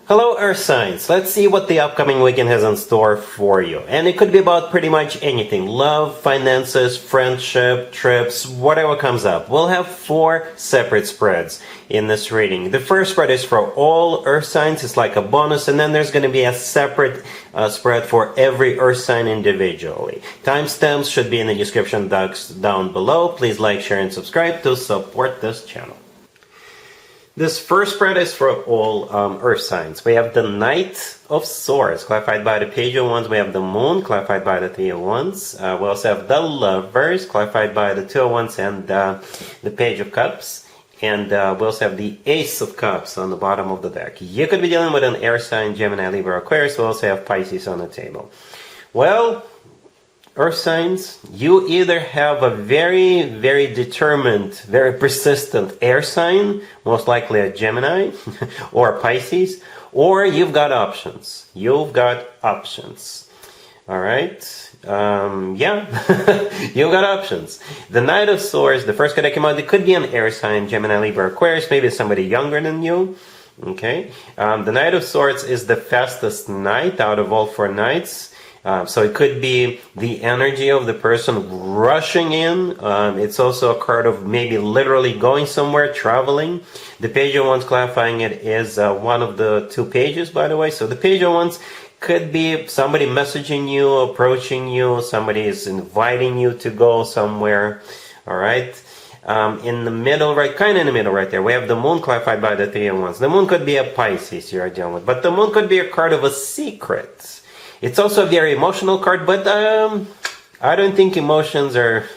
Hello Earth signs, let's see what the upcoming weekend has in store for you. And it could be about pretty much anything. Love, finances, friendship, trips, whatever comes up. We'll have 4 separate spreads in this reading. The first spread is for all Earth signs, it's like a bonus, and then there's going to be a separate spread for every Earth sign individually. Timestamps should be in the description box down below. Please like, share, and subscribe to support this channel. This first spread is for all Earth signs. We have the Knight of Swords, clarified by the Page of Wands. We have the Moon, clarified by the Three of Wands. We also have the Lovers, clarified by the Two of Wands and the Page of Cups. And we also have the Ace of Cups on the bottom of the deck. You could be dealing with an air sign, Gemini, Libra, Aquarius. We also have Pisces on the table. Well, Earth signs, you either have a very, very determined, very persistent air sign, most likely a Gemini or a Pisces, or you've got options. You've got options. All right? Yeah, you've got options. The Knight of Swords, the first card that came out, it could be an air sign, Gemini, Libra, Aquarius, maybe somebody younger than you. Okay? The Knight of Swords is the fastest knight out of all 4 knights. So it could be the energy of the person rushing in. It's also a card of maybe literally going somewhere, traveling. The Page of Wands, clarifying it, is one of the 2 pages, by the way. So the Page of Wands could be somebody messaging you, approaching you, somebody is inviting you to go somewhere. All right. In the middle, right, kind of in the middle right there, we have the Moon, clarified by the Three of Wands. The Moon could be a Pisces you're dealing with, but the Moon could be a card of a secret. It's also a very emotional card, but I don't think emotions are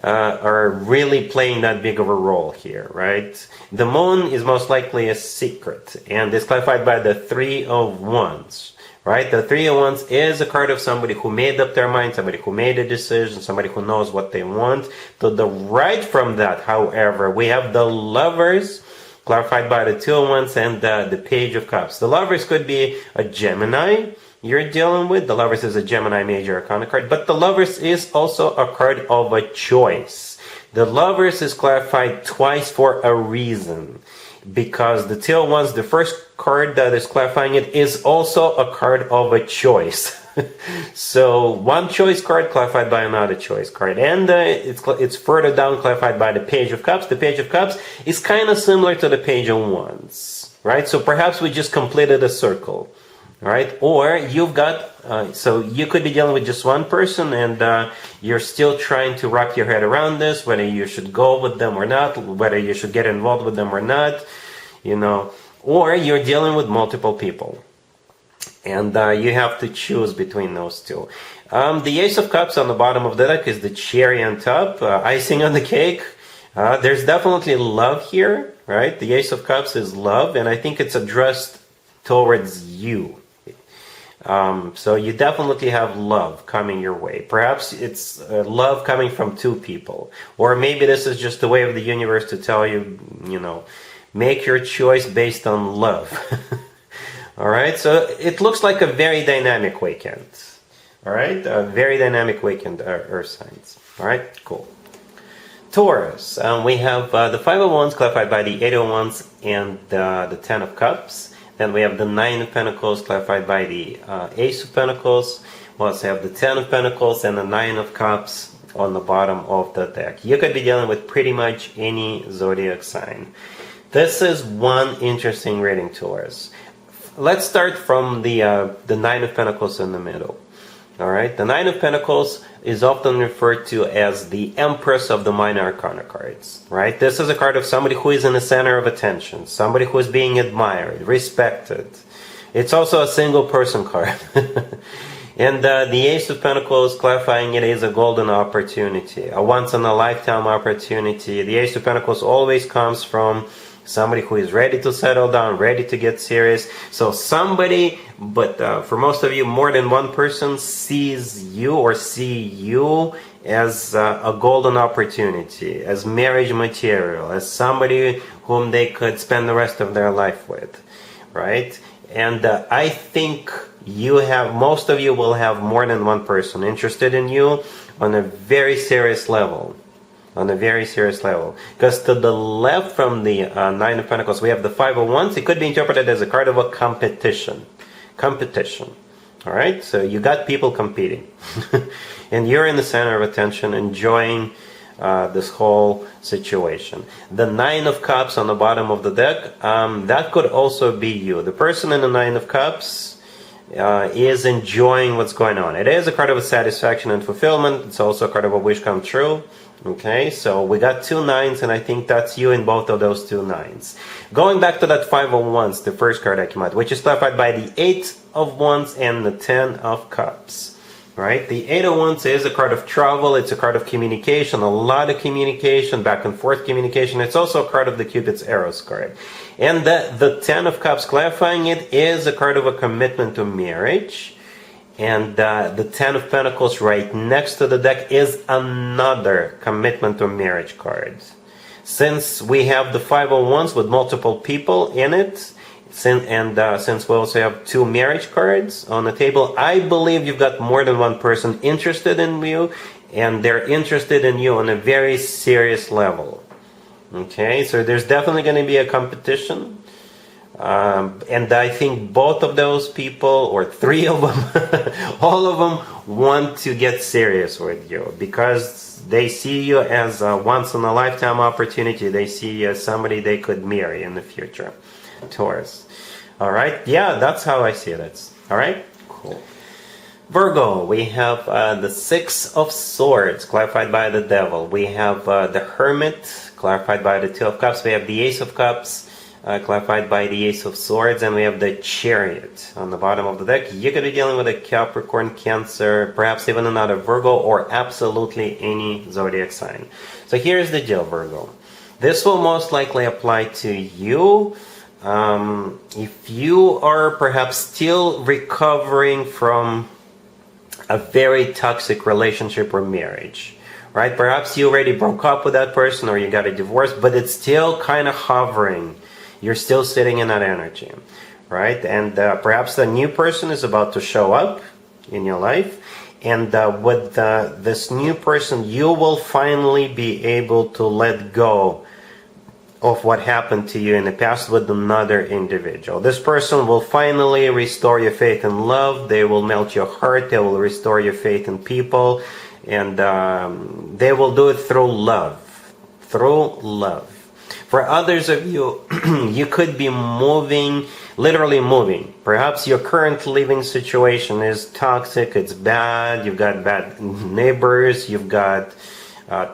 are really playing that big of a role here, right? The Moon is most likely a secret, and it's clarified by the Three of Wands, right? The Three of Wands is a card of somebody who made up their mind, somebody who made a decision, somebody who knows what they want. To the right from that, however, we have the Lovers, clarified by the Two of Wands and the Page of Cups. The Lovers could be a Gemini you're dealing with. The Lovers is a Gemini major arcana card, but the Lovers is also a card of a choice. The Lovers is clarified twice for a reason, because the Two of Wands, the first card that is clarifying it, is also a card of a choice. So one choice card clarified by another choice card, and it's further down clarified by the Page of Cups. The Page of Cups is kind of similar to the Page of Wands, right? So perhaps we just completed a circle. All right, or you've got, so you could be dealing with just one person, and you're still trying to wrap your head around this, whether you should go with them or not, whether you should get involved with them or not, you know, or you're dealing with multiple people, and you have to choose between those two. The Ace of Cups on the bottom of the deck is the cherry on top, icing on the cake. There's definitely love here, right? The Ace of Cups is love, and I think it's addressed towards you. So you definitely have love coming your way. Perhaps it's love coming from 2 people. Or maybe this is just the way of the universe to tell you, you know, make your choice based on love. Alright, so it looks like a very dynamic weekend. Alright, a very dynamic weekend, Earth signs. Alright, cool. Taurus, we have the Five of Wands, clarified by the Eight of Wands and the Ten of Cups. Then we have the Nine of Pentacles, clarified by the Ace of Pentacles. We also have the Ten of Pentacles and the Nine of Cups on the bottom of the deck. You could be dealing with pretty much any zodiac sign. This is one interesting reading, Taurus. Let's start from the Nine of Pentacles in the middle. All right, the Nine of Pentacles is often referred to as the Empress of the Minor Arcana cards, right? This is a card of somebody who is in the center of attention, somebody who is being admired, respected. It's also a single person card. And the Ace of Pentacles, clarifying it, is a golden opportunity, a once-in-a-lifetime opportunity. The Ace of Pentacles always comes from somebody who is ready to settle down, ready to get serious. So somebody, but for most of you, more than one person sees you or see you as a golden opportunity, as marriage material, as somebody whom they could spend the rest of their life with, right? And I think most of you will have more than one person interested in you on a very serious level. on a very serious level. Because to the left from the Nine of Pentacles, we have the Five of Wands. It could be interpreted as a card of a competition. Competition. All right? So you got people competing. And you're in the center of attention, enjoying this whole situation. The Nine of Cups on the bottom of the deck, that could also be you. The person in the Nine of Cups is enjoying what's going on. It is a card of a satisfaction and fulfillment. It's also a card of a wish come true. Okay, so we got two nines, and I think that's you in both of those two nines. Going back to that Five of Wands, the first card that came out, which is clarified by the Eight of Wands and the Ten of Cups. Right? The Eight of Wands is a card of travel. It's a card of communication, a lot of communication, back and forth communication. It's also a card of the Cupid's arrows card. And the Ten of Cups, clarifying it, is a card of a commitment to marriage. And the Ten of Pentacles right next to the deck is another commitment to marriage card. Since we have the Five of Wands with multiple people in it, since we also have two marriage cards on the table, I believe you've got more than one person interested in you, and they're interested in you on a very serious level. Okay, so there's definitely going to be a competition. And I think both of those people, or three of them, all of them want to get serious with you because they see you as a once-in-a-lifetime opportunity. They see you as somebody they could marry in the future. Taurus. All right, yeah, that's how I see it. All right, cool. Virgo, we have the Six of Swords, clarified by the Devil. We have the Hermit, clarified by the Two of Cups. We have the Ace of Cups, clarified by the Ace of Swords. And we have the Chariot on the bottom of the deck. You could be dealing with a Capricorn, Cancer, perhaps even another Virgo, or absolutely any zodiac sign. So here's the deal, Virgo. This will most likely apply to you. If you are perhaps still recovering from a very toxic relationship or marriage, right? Perhaps you already broke up with that person or you got a divorce, but it's still kind of hovering. You're still sitting in that energy, right? And perhaps the new person is about to show up in your life. And with this new person, you will finally be able to let go of what happened to you in the past with another individual. This person will finally restore your faith in love. They will melt your heart. They will restore your faith in people. And they will do it through love. Through love. For others of you, you could be moving, literally moving. Perhaps your current living situation is toxic. It's bad. You've got bad neighbors. You've got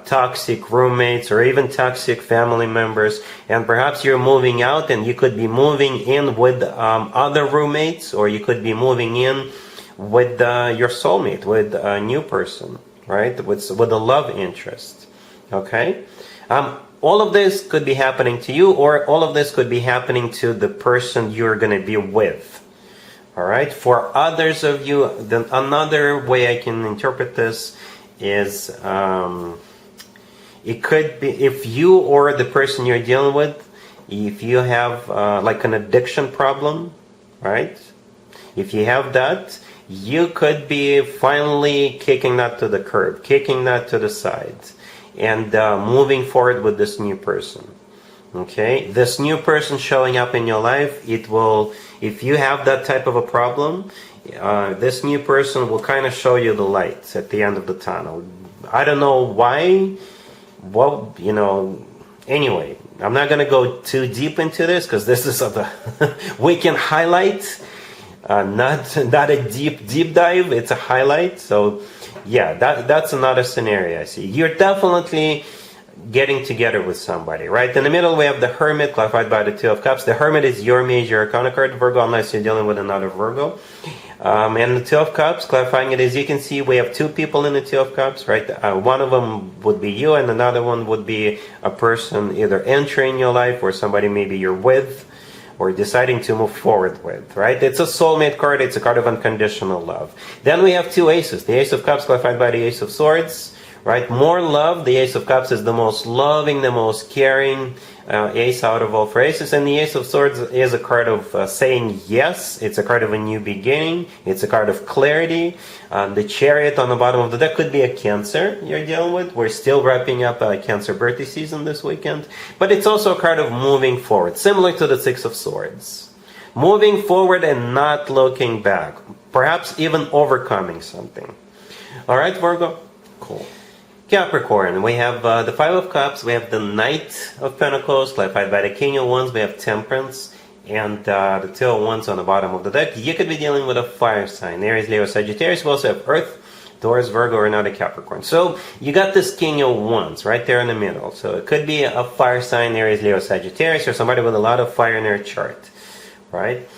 toxic roommates or even toxic family members, and perhaps you're moving out and you could be moving in with other roommates, or you could be moving in with your soulmate, with a new person, right? With a love interest. Okay, all of this could be happening to you, or all of this could be happening to the person you're going to be with. All right, for others of you, then another way I can interpret this is it could be if you or the person you're dealing with, if you have like an addiction problem, right? If you have that, you could be finally kicking that to the curb, kicking that to the side, and moving forward with this new person. Okay, this new person showing up in your life, it will, if you have that type of a problem, this new person will kind of show you the light at the end of the tunnel. I don't know why. Well, you know, anyway, I'm not going to go too deep into this because this is a weekend highlight, not a deep dive. It's a highlight. So yeah, that's another scenario I see. You're definitely getting together with somebody, right? In the middle, we have the Hermit, clarified by the Two of Cups. The Hermit is your major arcana card, Virgo, unless you're dealing with another Virgo. And the Two of Cups, clarifying it, as you can see, we have two people in the Two of Cups, right? One of them would be you, and another one would be a person either entering your life or somebody maybe you're with or deciding to move forward with, right? It's a soulmate card. It's a card of unconditional love. Then we have two aces. The Ace of Cups, clarified by the Ace of Swords, right? More love. The Ace of Cups is the most loving, the most caring ace out of all four aces, and the Ace of Swords is a card of saying yes. It's a card of a new beginning. It's a card of clarity. The Chariot on the bottom of the deck could be a Cancer you're dealing with. We're still wrapping up Cancer birthday season this weekend, but it's also a card of moving forward, similar to the Six of Swords. Moving forward and not looking back, perhaps even overcoming something. All right, Virgo? Cool. Capricorn, we have the Five of Cups, we have the Knight of Pentacles, clarified by the King of Wands, we have Temperance, and the Two of Wands on the bottom of the deck. You could be dealing with a fire sign, Aries, Leo, Sagittarius. We also have Earth, Taurus, Virgo, or not a Capricorn. So you got this King of Wands right there in the middle. So it could be a fire sign, Aries, Leo, Sagittarius, or somebody with a lot of fire in their chart, right?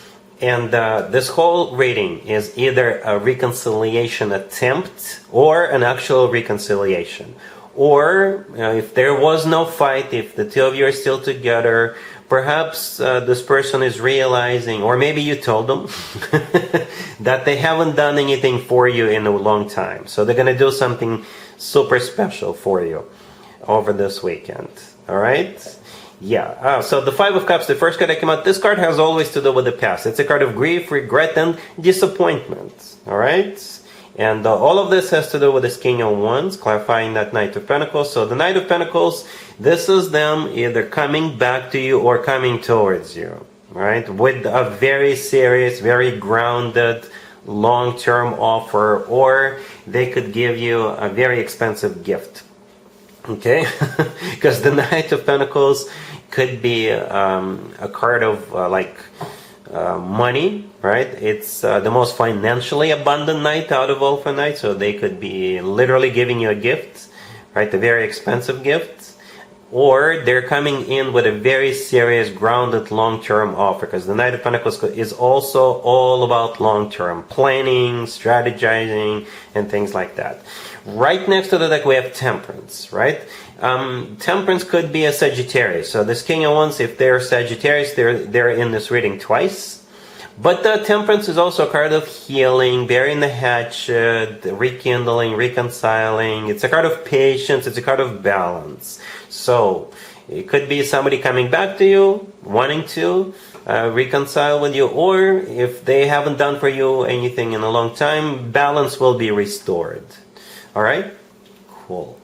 And this whole reading is either a reconciliation attempt or an actual reconciliation. Or if there was no fight, if the two of you are still together, perhaps this person is realizing, or maybe you told them, that they haven't done anything for you in a long time. So they're going to do something super special for you over this weekend. All right? Yeah, so the Five of Cups, the first card that came out, this card has always to do with the past. It's a card of grief, regret, and disappointment, all right? And all of this has to do with this King of Wands, clarifying that Knight of Pentacles. So the Knight of Pentacles, this is them either coming back to you or coming towards you, right? With a very serious, very grounded, long-term offer, or they could give you a very expensive gift. Okay, because the Knight of Pentacles could be a card of money, right? It's the most financially abundant knight out of all four knights, so they could be literally giving you a gift, right? A very expensive gift. Or they're coming in with a very serious, grounded, long-term offer, because the Knight of Pentacles is also all about long-term planning, strategizing, and things like that. Right next to the deck, we have Temperance, right? Temperance could be a Sagittarius. So this King of Wands, if they're Sagittarius, they're in this reading twice. But the Temperance is also a card of healing, burying the hatchet, rekindling, reconciling. It's a card of patience. It's a card of balance. So it could be somebody coming back to you, wanting to reconcile with you, or if they haven't done for you anything in a long time, balance will be restored. All right? Cool.